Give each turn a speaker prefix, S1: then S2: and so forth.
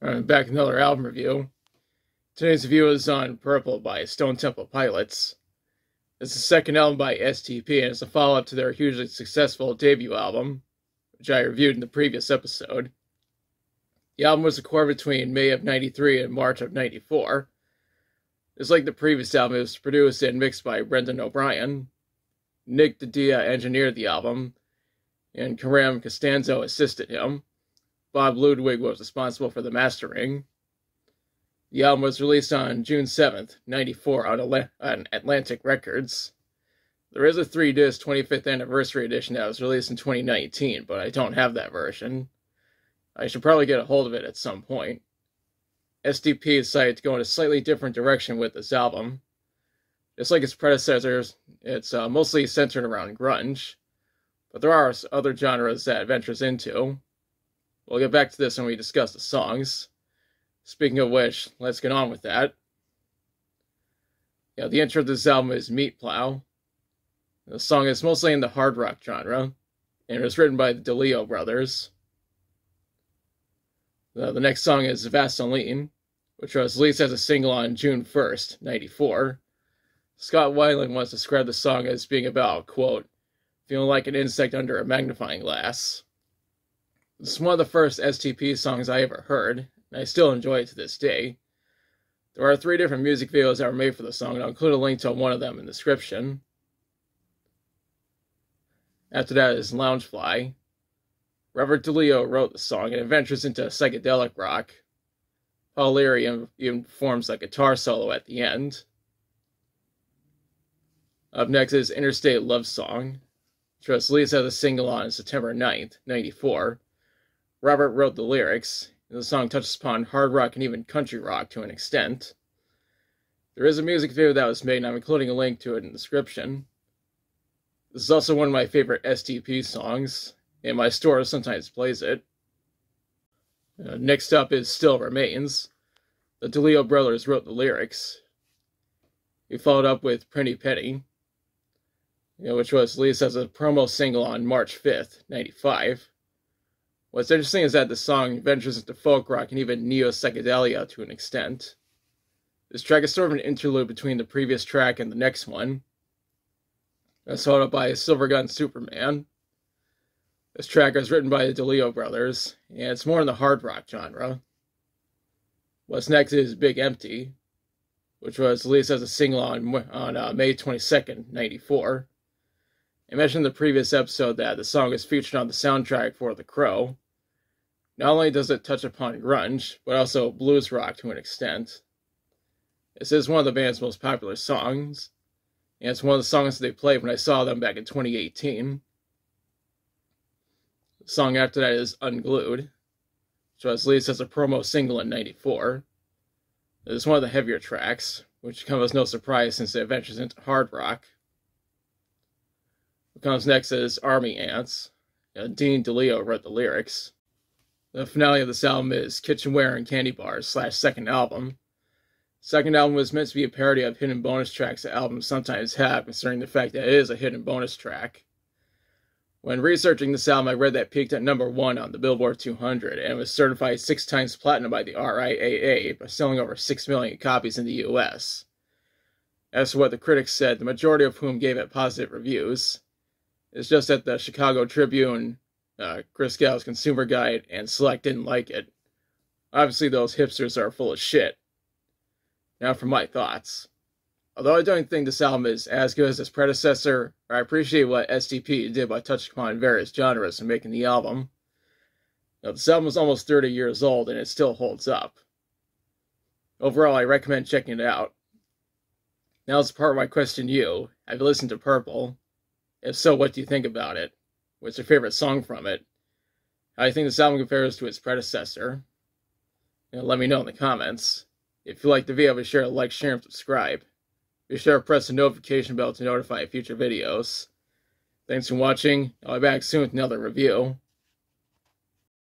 S1: Back with another album review. Today's review is on Purple by Stone Temple Pilots. It's the second album by STP, and it's a follow-up to their hugely successful debut album, which I reviewed in the previous episode. The album was recorded between May of '93 and March of '94. Just like the previous album, it was produced and mixed by Brendan O'Brien. Nick DiDia engineered the album, and Karam Costanzo assisted him. Bob Ludwig was responsible for the mastering. The album was released on June 7th, '94 on Atlantic Records. There is a 3-disc 25th anniversary edition that was released in 2019, but I don't have that version. I should probably get a hold of it at some point. SDP decided to go in a slightly different direction with this album. Just like its predecessors, it's mostly centered around grunge, but there are other genres that it ventures into. We'll get back to this when we discuss the songs. Speaking of which, let's get on with that. The intro to this album is Meat Plow. The song is mostly in the hard rock genre, and it was written by the DeLeo brothers. The next song is Vaseline, which was released as a single on June 1st, '94. Scott Weiland once described the song as being about, quote, feeling like an insect under a magnifying glass. This is one of the first STP songs I ever heard, and I still enjoy it to this day. There are 3 different music videos that were made for the song, and I'll include a link to one of them in the description. After that is Loungefly. Robert DeLeo wrote the song, and it ventures into psychedelic rock. Paul Leary even performs a guitar solo at the end. Up next is Interstate Love Song, which was released as a single on September 9th, '94. Robert wrote the lyrics, and the song touches upon hard rock and even country rock to an extent. There is a music video that was made, and I'm including a link to it in the description. This is also one of my favorite STP songs, and my store sometimes plays it. Next up is Still Remains. The DeLeo brothers wrote the lyrics. We followed up with Pretty Penny, which was released as a promo single on March 5th, '95. What's interesting is that the song ventures into folk rock and even neo-psychedelia to an extent. This track is sort of an interlude between the previous track and the next one. It's followed up by Silver Gun Superman. This track was written by the DeLeo brothers, and it's more in the hard rock genre. What's next is Big Empty, which was released as a single on May 22nd, '94. I mentioned in the previous episode that the song is featured on the soundtrack for The Crow. Not only does it touch upon grunge, but also blues rock to an extent. This is one of the band's most popular songs, and it's one of the songs that they played when I saw them back in 2018. The song after that is Unglued, which was released as a promo single in '94. It is one of the heavier tracks, which comes as no surprise since it ventures into hard rock. What comes next is Army Ants. Dean DeLeo wrote the lyrics. The finale of this album is Kitchenware and Candy Bars / second album. Second album was meant to be a parody of hidden bonus tracks that albums sometimes have, considering the fact that it is a hidden bonus track. When researching this album, I read that it peaked at number 1 on the Billboard 200 and was certified 6 times platinum by the RIAA by selling over 6 million copies in the US. As for what the critics said, the majority of whom gave it positive reviews. It's just that the Chicago Tribune, Chris Gall's Consumer Guide, and Select didn't like it. Obviously, those hipsters are full of shit. Now for my thoughts. Although I don't think this album is as good as its predecessor, I appreciate what STP did by touching upon various genres in making the album. This album is almost 30 years old, and it still holds up. Overall, I recommend checking it out. Now is the part where I question you. Have you listened to Purple? If so, what do you think about it? What's your favorite song from it? How do you think this album compares to its predecessor? Let me know in the comments. If you like the video, be sure to like, share, and subscribe. Be sure to press the notification bell to notify future videos. Thanks for watching. I'll be back soon with another review.